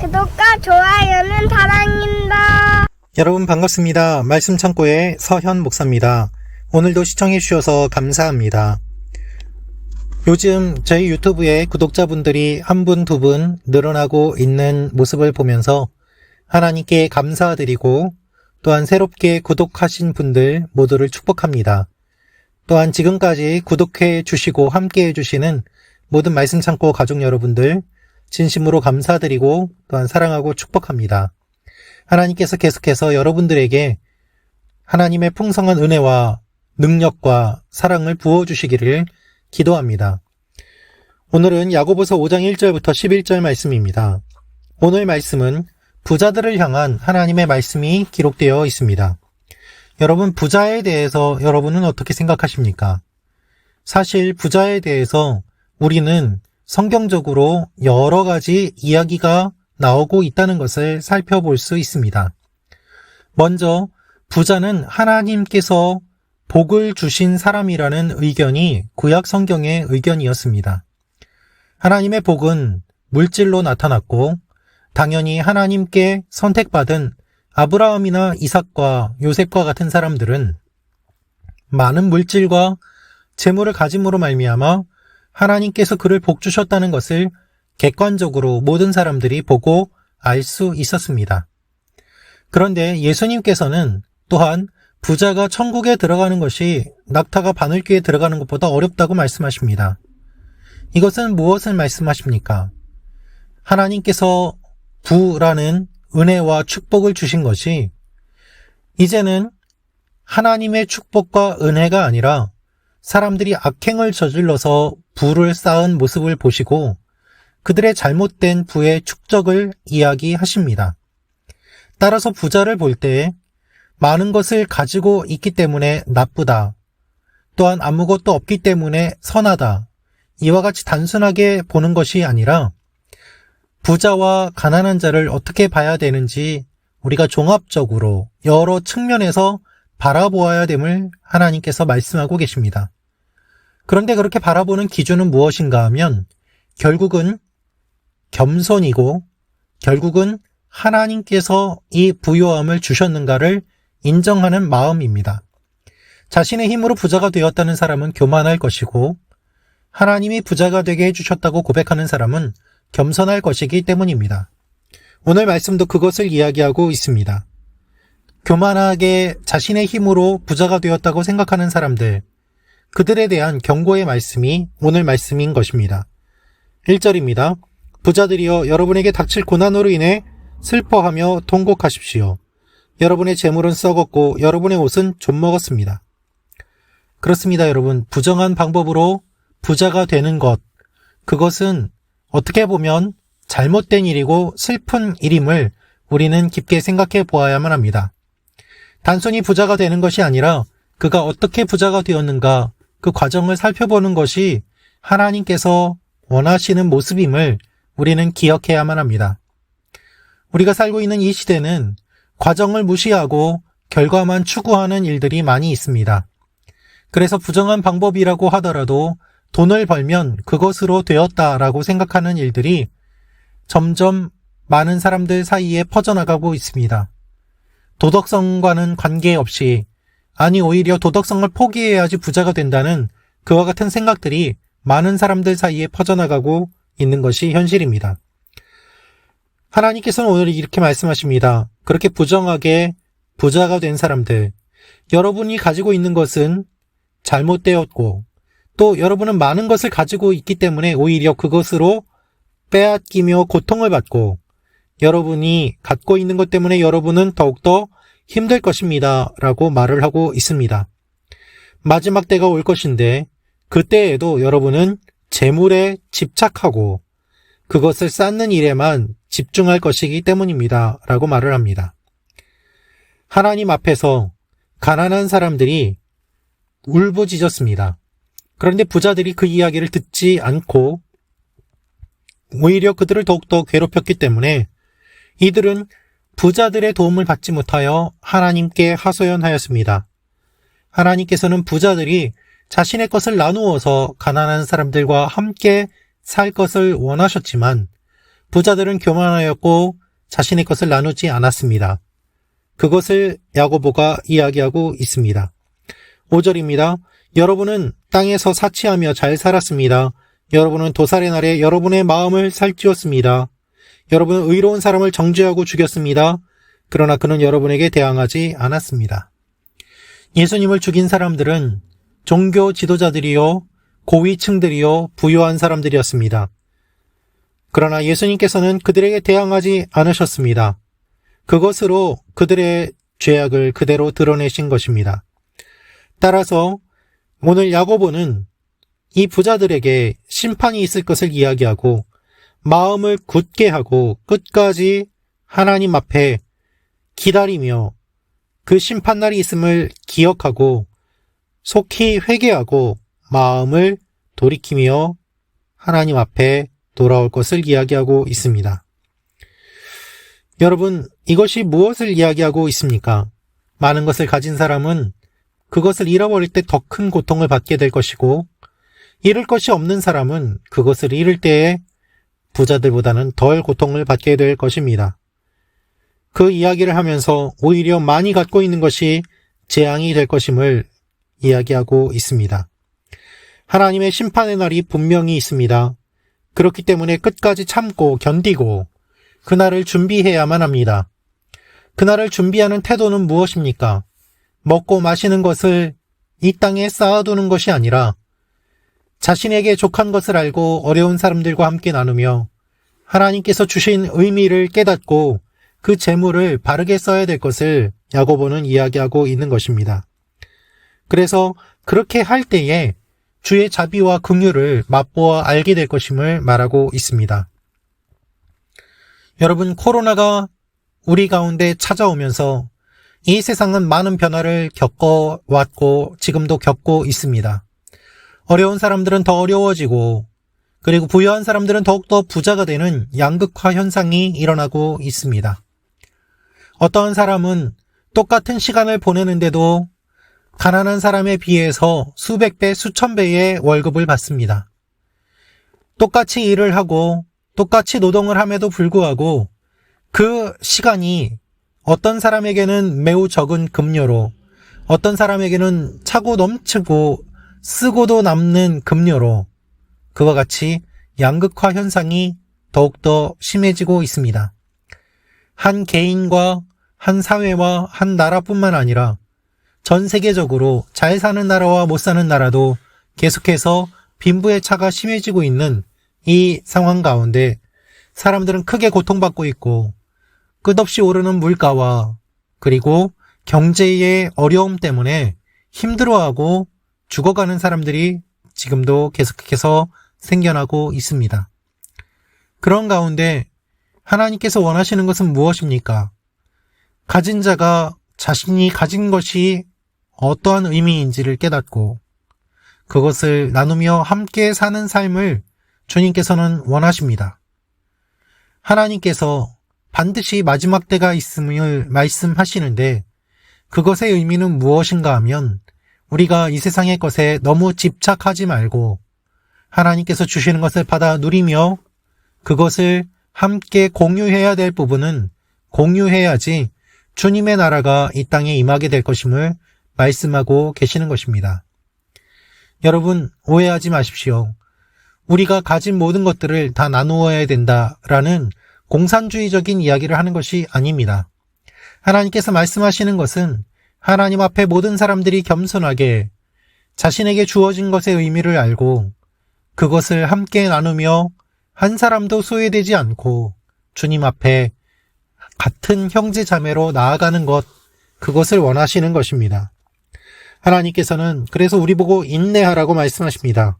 구독과 좋아요는 사랑입니다. 여러분 반갑습니다. 말씀 창고의 서현 목사입니다. 오늘도 시청해 주셔서 감사합니다. 요즘 저희 유튜브에 구독자분들이 한 분, 두 분 늘어나고 있는 모습을 보면서 하나님께 감사드리고 또한 새롭게 구독하신 분들 모두를 축복합니다. 또한 지금까지 구독해 주시고 함께 해주시는 모든 말씀 창고 가족 여러분들 진심으로 감사드리고 또한 사랑하고 축복합니다. 하나님께서 계속해서 여러분들에게 하나님의 풍성한 은혜와 능력과 사랑을 부어주시기를 기도합니다. 오늘은 야고보서 5장 1절부터 11절 말씀입니다. 오늘 말씀은 부자들을 향한 하나님의 말씀이 기록되어 있습니다. 여러분, 부자에 대해서 여러분은 어떻게 생각하십니까? 사실 부자에 대해서 우리는 성경적으로 여러 가지 이야기가 나오고 있다는 것을 살펴볼 수 있습니다. 먼저 부자는 하나님께서 복을 주신 사람이라는 의견이 구약 성경의 의견이었습니다. 하나님의 복은 물질로 나타났고 당연히 하나님께 선택받은 아브라함이나 이삭과 요셉과 같은 사람들은 많은 물질과 재물을 가짐으로 말미암아 하나님께서 그를 복 주셨다는 것을 객관적으로 모든 사람들이 보고 알 수 있었습니다. 그런데 예수님께서는 또한 부자가 천국에 들어가는 것이 낙타가 바늘귀에 들어가는 것보다 어렵다고 말씀하십니다. 이것은 무엇을 말씀하십니까? 하나님께서 부라는 은혜와 축복을 주신 것이 이제는 하나님의 축복과 은혜가 아니라 사람들이 악행을 저질러서 부를 쌓은 모습을 보시고 그들의 잘못된 부의 축적을 이야기하십니다. 따라서 부자를 볼 때 많은 것을 가지고 있기 때문에 나쁘다, 또한 아무것도 없기 때문에 선하다, 이와 같이 단순하게 보는 것이 아니라 부자와 가난한 자를 어떻게 봐야 되는지 우리가 종합적으로 여러 측면에서 바라보아야 됨을 하나님께서 말씀하고 계십니다. 그런데 그렇게 바라보는 기준은 무엇인가 하면 결국은 겸손이고 결국은 하나님께서 이 부요함을 주셨는가를 인정하는 마음입니다. 자신의 힘으로 부자가 되었다는 사람은 교만할 것이고 하나님이 부자가 되게 해주셨다고 고백하는 사람은 겸손할 것이기 때문입니다. 오늘 말씀도 그것을 이야기하고 있습니다. 교만하게 자신의 힘으로 부자가 되었다고 생각하는 사람들, 그들에 대한 경고의 말씀이 오늘 말씀인 것입니다. 1절입니다. 부자들이여 여러분에게 닥칠 고난으로 인해 슬퍼하며 통곡하십시오. 여러분의 재물은 썩었고 여러분의 옷은 좀먹었습니다. 그렇습니다, 여러분. 부정한 방법으로 부자가 되는 것, 그것은 어떻게 보면 잘못된 일이고 슬픈 일임을 우리는 깊게 생각해 보아야만 합니다. 단순히 부자가 되는 것이 아니라 그가 어떻게 부자가 되었는가 그 과정을 살펴보는 것이 하나님께서 원하시는 모습임을 우리는 기억해야만 합니다. 우리가 살고 있는 이 시대는 과정을 무시하고 결과만 추구하는 일들이 많이 있습니다. 그래서 부정한 방법이라고 하더라도 돈을 벌면 그것으로 되었다라고 생각하는 일들이 점점 많은 사람들 사이에 퍼져나가고 있습니다. 도덕성과는 관계없이, 아니 오히려 도덕성을 포기해야지 부자가 된다는 그와 같은 생각들이 많은 사람들 사이에 퍼져나가고 있는 것이 현실입니다. 하나님께서는 오늘 이렇게 말씀하십니다. 그렇게 부정하게 부자가 된 사람들, 여러분이 가지고 있는 것은 잘못되었고 또 여러분은 많은 것을 가지고 있기 때문에 오히려 그것으로 빼앗기며 고통을 받고 여러분이 갖고 있는 것 때문에 여러분은 더욱더 힘들 것입니다 라고 말을 하고 있습니다. 마지막 때가 올 것인데 그때에도 여러분은 재물에 집착하고 그것을 쌓는 일에만 집중할 것이기 때문입니다 라고 말을 합니다. 하나님 앞에서 가난한 사람들이 울부짖었습니다. 그런데 부자들이 그 이야기를 듣지 않고 오히려 그들을 더욱더 괴롭혔기 때문에 이들은 부자들의 도움을 받지 못하여 하나님께 하소연하였습니다. 하나님께서는 부자들이 자신의 것을 나누어서 가난한 사람들과 함께 살 것을 원하셨지만 부자들은 교만하였고 자신의 것을 나누지 않았습니다. 그것을 야고보가 이야기하고 있습니다. 5절입니다. 여러분은 땅에서 사치하며 잘 살았습니다. 여러분은 도살의 날에 여러분의 마음을 살찌웠습니다. 여러분은 의로운 사람을 정죄하고 죽였습니다. 그러나 그는 여러분에게 대항하지 않았습니다. 예수님을 죽인 사람들은 종교 지도자들이요, 고위층들이요, 부유한 사람들이었습니다. 그러나 예수님께서는 그들에게 대항하지 않으셨습니다. 그것으로 그들의 죄악을 그대로 드러내신 것입니다. 따라서 오늘 야고보는 이 부자들에게 심판이 있을 것을 이야기하고 마음을 굳게 하고 끝까지 하나님 앞에 기다리며 그 심판날이 있음을 기억하고 속히 회개하고 마음을 돌이키며 하나님 앞에 돌아올 것을 이야기하고 있습니다. 여러분, 이것이 무엇을 이야기하고 있습니까? 많은 것을 가진 사람은 그것을 잃어버릴 때 더 큰 고통을 받게 될 것이고, 잃을 것이 없는 사람은 그것을 잃을 때에 부자들보다는 덜 고통을 받게 될 것입니다. 그 이야기를 하면서 오히려 많이 갖고 있는 것이 재앙이 될 것임을 이야기하고 있습니다. 하나님의 심판의 날이 분명히 있습니다. 그렇기 때문에 끝까지 참고 견디고 그날을 준비해야만 합니다. 그날을 준비하는 태도는 무엇입니까? 먹고 마시는 것을 이 땅에 쌓아두는 것이 아니라 자신에게 족한 것을 알고 어려운 사람들과 함께 나누며 하나님께서 주신 의미를 깨닫고 그 재물을 바르게 써야 될 것을 야고보는 이야기하고 있는 것입니다. 그래서 그렇게 할 때에 주의 자비와 긍휼을 맛보아 알게 될 것임을 말하고 있습니다. 여러분, 코로나가 우리 가운데 찾아오면서 이 세상은 많은 변화를 겪어왔고 지금도 겪고 있습니다. 어려운 사람들은 더 어려워지고 그리고 부유한 사람들은 더욱더 부자가 되는 양극화 현상이 일어나고 있습니다. 어떠한 사람은 똑같은 시간을 보내는데도 가난한 사람에 비해서 수백 배, 수천 배의 월급을 받습니다. 똑같이 일을 하고 똑같이 노동을 함에도 불구하고 그 시간이 어떤 사람에게는 매우 적은 급료로, 어떤 사람에게는 차고 넘치고 쓰고도 남는 급료로 그와 같이 양극화 현상이 더욱더 심해지고 있습니다. 한 개인과 한 사회와 한 나라뿐만 아니라 전 세계적으로 잘 사는 나라와 못 사는 나라도 계속해서 빈부의 차가 심해지고 있는 이 상황 가운데 사람들은 크게 고통받고 있고 끝없이 오르는 물가와 그리고 경제의 어려움 때문에 힘들어하고 죽어가는 사람들이 지금도 계속해서 생겨나고 있습니다. 그런 가운데 하나님께서 원하시는 것은 무엇입니까? 가진 자가 자신이 가진 것이 어떠한 의미인지를 깨닫고 그것을 나누며 함께 사는 삶을 주님께서는 원하십니다. 하나님께서 반드시 마지막 때가 있음을 말씀하시는데 그것의 의미는 무엇인가 하면 우리가 이 세상의 것에 너무 집착하지 말고 하나님께서 주시는 것을 받아 누리며 그것을 함께 공유해야 될 부분은 공유해야지 주님의 나라가 이 땅에 임하게 될 것임을 말씀하고 계시는 것입니다. 여러분, 오해하지 마십시오. 우리가 가진 모든 것들을 다 나누어야 된다라는 공산주의적인 이야기를 하는 것이 아닙니다. 하나님께서 말씀하시는 것은 하나님 앞에 모든 사람들이 겸손하게 자신에게 주어진 것의 의미를 알고 그것을 함께 나누며 한 사람도 소외되지 않고 주님 앞에 같은 형제 자매로 나아가는 것, 그것을 원하시는 것입니다. 하나님께서는 그래서 우리 보고 인내하라고 말씀하십니다.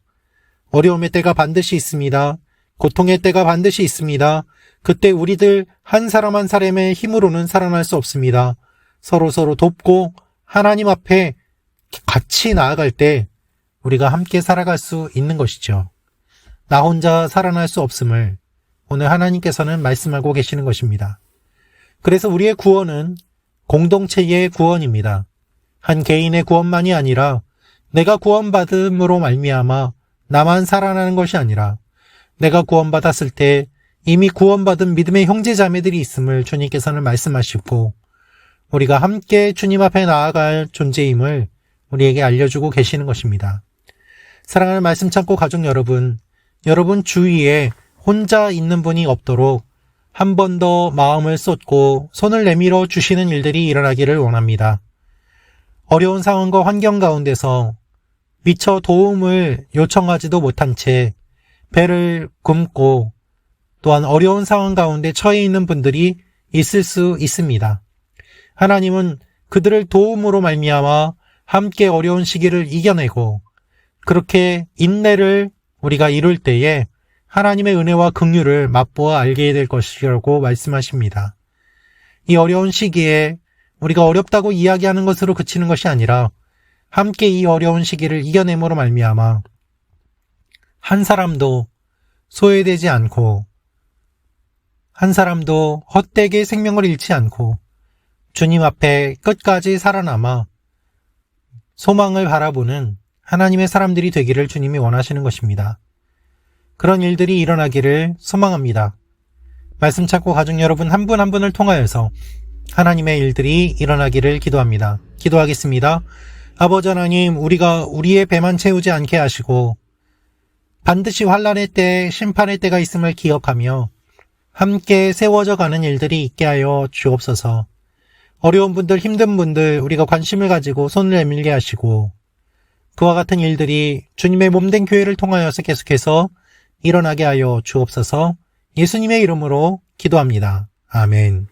어려움의 때가 반드시 있습니다. 고통의 때가 반드시 있습니다. 그때 우리들 한 사람 한 사람의 힘으로는 살아날 수 없습니다. 서로 돕고 하나님 앞에 같이 나아갈 때 우리가 함께 살아갈 수 있는 것이죠. 나 혼자 살아날 수 없음을 오늘 하나님께서는 말씀하고 계시는 것입니다. 그래서 우리의 구원은 공동체의 구원입니다. 한 개인의 구원만이 아니라 내가 구원받음으로 말미암아 나만 살아나는 것이 아니라 내가 구원받았을 때 이미 구원받은 믿음의 형제 자매들이 있음을 주님께서는 말씀하시고 우리가 함께 주님 앞에 나아갈 존재임을 우리에게 알려주고 계시는 것입니다. 사랑하는 말씀 참고 가족 여러분, 여러분 주위에 혼자 있는 분이 없도록 한 번 더 마음을 쏟고 손을 내밀어 주시는 일들이 일어나기를 원합니다. 어려운 상황과 환경 가운데서 미처 도움을 요청하지도 못한 채 배를 굶고 또한 어려운 상황 가운데 처해 있는 분들이 있을 수 있습니다. 하나님은 그들을 도움으로 말미암아 함께 어려운 시기를 이겨내고 그렇게 인내를 우리가 이룰 때에 하나님의 은혜와 긍휼을 맛보아 알게 될 것이라고 말씀하십니다. 이 어려운 시기에 우리가 어렵다고 이야기하는 것으로 그치는 것이 아니라 함께 이 어려운 시기를 이겨냄으로 말미암아 한 사람도 소외되지 않고 한 사람도 헛되게 생명을 잃지 않고 주님 앞에 끝까지 살아남아 소망을 바라보는 하나님의 사람들이 되기를 주님이 원하시는 것입니다. 그런 일들이 일어나기를 소망합니다. 말씀 찾고 가족 여러분 한 분 한 분을 통하여서 하나님의 일들이 일어나기를 기도합니다. 기도하겠습니다. 아버지 하나님, 우리가 우리의 배만 채우지 않게 하시고 반드시 환난의 때, 심판의 때가 있음을 기억하며 함께 세워져 가는 일들이 있게 하여 주옵소서. 어려운 분들, 힘든 분들 우리가 관심을 가지고 손을 내밀게 하시고 그와 같은 일들이 주님의 몸된 교회를 통하여서 계속해서 일어나게 하여 주옵소서. 예수님의 이름으로 기도합니다. 아멘.